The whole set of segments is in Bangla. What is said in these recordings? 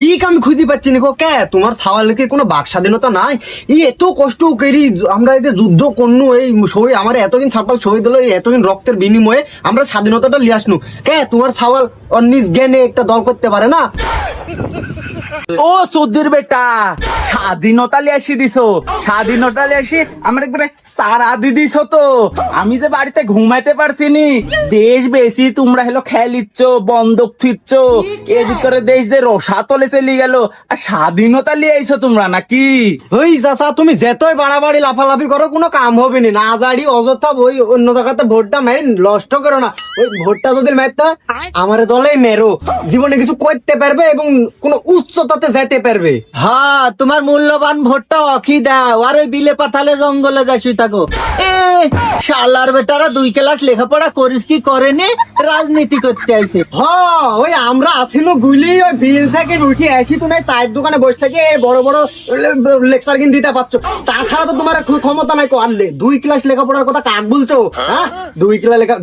কি আমি খুঁজে পাচ্ছি না কে তোমার সাওয়ালকে কোনো বাক স্বাধীনতা নাই। এত কষ্ট করি আমরা এই যে যুদ্ধ করনু, এই সই আমার এতদিন সাপাল শহীদ হলো, এতদিন রক্তের বিনিময়ে আমরা স্বাধীনতাটা লিয়ে আসনু। কে তোমার সাওয়াল অনিস জ্ঞানে একটা দল করতে পারে না? ও সৌদির বেটা, স্বাধীনতা লিয়ে আসি দিছো, স্বাধীনতা লিয়ে আসি আমার একবারে সারা দি দিছো তো। আমি যে বাড়িতে ঘুমাইতে পারছি নি, দেশ বেশি তোমরা হলো খেলিচ্ছ, বন্দুক ফিরছ, এদিক করে দেশ যে রসা তলে চলে গেল, আর স্বাধীনতা লিয়ে আইছো তোমরা নাকি? ওই চাচা তুমি যেতই বাড়াবাড়ি লাফালাফি করো কোনো কাম হবে না, না দাঁড়ি অযথা ওই অন্য জায়গাতে ভোটটা মেরে নষ্ট করো না। ওই ভোটটা যদি মেরতা আমার দলে মেরো, জীবনে কিছু করতে পারবে এবং কোনো উচ্চতাতে যেতে পারবে। হ্যাঁ, তোমার মূল্যবান ভোটটা অখি দাও, আর ওই বিলে পাথালে জঙ্গলে যাই থাকো। এ শালার বেটারা 2 ক্লাস লেখাপড়া করিস কি করেনি, রাজনীতি করতে আইছে। ওই আমরা আসিনো গুলি ওই বিল থেকে উঠে আসি, তুমি চায়ের দোকানে বসে থেকে বড় বড় লেকচার কিন দিতে পারছো, তাছাড়া তো তোমার ক্ষমতা নাই করলে। 2 ক্লাস লেখাপড়ার কথা কাক বলছো? হ্যাঁ,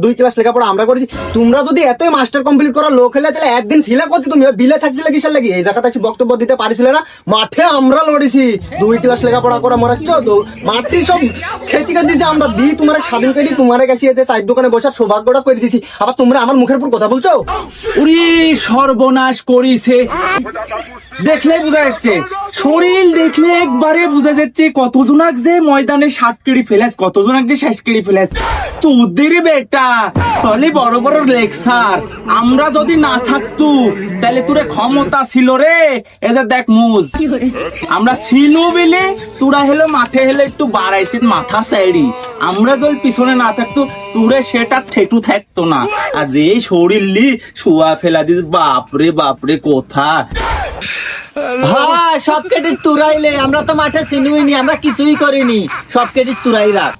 2 ক্লাস লেখাপড়া আমরা করেছি। তোমরা যদি এতই মাস্টার কমপ্লিট করা লোক হলে তাহলে একদিন ছিলা করছো, তুমি বিলে থাকছিলে কিসের লাগি? এই জায়গাতে বক্তব্য দিতে পারিছিলে না? মাঠে আমরা লড়েছি, 2 ক্লাস লেখাপড়া করা মরাচ্ছ তো মাটি সব ছেটিকা দিয়েছি আমরা, দি তোমার স্বাধীন করে তোমার কাছে এসে চায়ের দোকানে বসার সৌভাগ্যটা করে দিয়েছি, আবার তোমরা আমার মুখের উপর কথা বলছো। উরি সর্বনাশ করিছে, দেখলে বোঝা যাচ্ছে, শরীর দেখলে একবারে বোঝা যাচ্ছে কতজনাক যে ময়দানে 60 কেড়ি ফেলেস, কতজনাক যে 60 কেড়ি ফেলেস। তোদের বেটা ফলে বড় বড় লেকচার, আমরা যদি না থাকতু তাহলে তোরে ক্ষমতা ছিল রে। এদের দেখ মুজ, আমরা ছিল বেলে তোরা হেলো মাঠে হেলে একটু বাড়াইছিস মাথা সাইডি, আমরা যদি পিছনে না থাকতো তোরে সেটা ঠেটু থাকতো না। আর যে শরীর লি শুয়া ফেলা দিস, বাপরে বাপরে কোথা। হ্যাঁ, সব ক্রেডিট তুরাইলে, আমরা তো মাঠে চিনুইনি, আমরা কিছুই করিনি, সব ক্রেডিট তুরাই রাখ।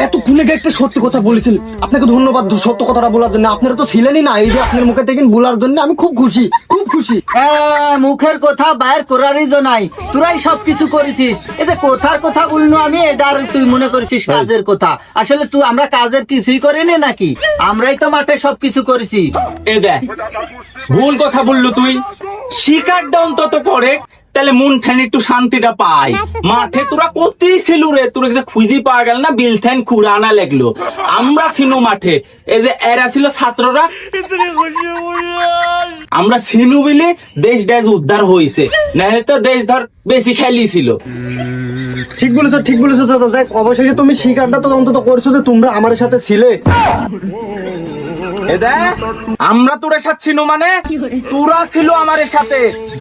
এতক্ষণে একটা সত্যি কথা বলেছেন, আপনাকে ধন্যবাদ সত্য কথাটা বলার জন্য। আপনারা তো ছিলেনই না, এই যে আপনার মুখে থেকে বলার জন্য আমি খুব খুশি, খুব খুশি। মুখের কথা বাইর করারই তো নাই, তোরাই সবকিছু করেছিস। এতে কথার কথা বললো আমি, এটা আর তুই মনে করেছিস কাজের কথা। আসলে তুই আমরা কাজের কিছুই করিনি নাকি, আমরাই তো মাঠে সবকিছু করেছি। এ দেখ ভুল কথা বললো তুই, শিকারটা অন্তত করে তাহলে মন ঠান একটু শান্তিটা পাই। মাঠে তোরা করতেই ছিল রে, তোর যে খুঁজি পাওয়া গেল না, বিল ঠ্যান খুঁড়ানা লাগলো। আমরা ছিল মাঠে, এই যে এরা ছিল ছাত্ররা, আমরা ছিনু বিলে দেশ ডেজ উদ্ধার হয়েছে, নাহলে তো দেশ ধর বেশি খেলিছিল। ঠিক বলেছো, ঠিক বলেছো চাচা। দেখ অবশেষে তুমি শিকারটা তো অন্তত করছো যে তোমরা আমার সাথে ছিলে। এ দেখ আমরা তোর সাথে ছিল মানে তোরা ছিল আমার সাথে।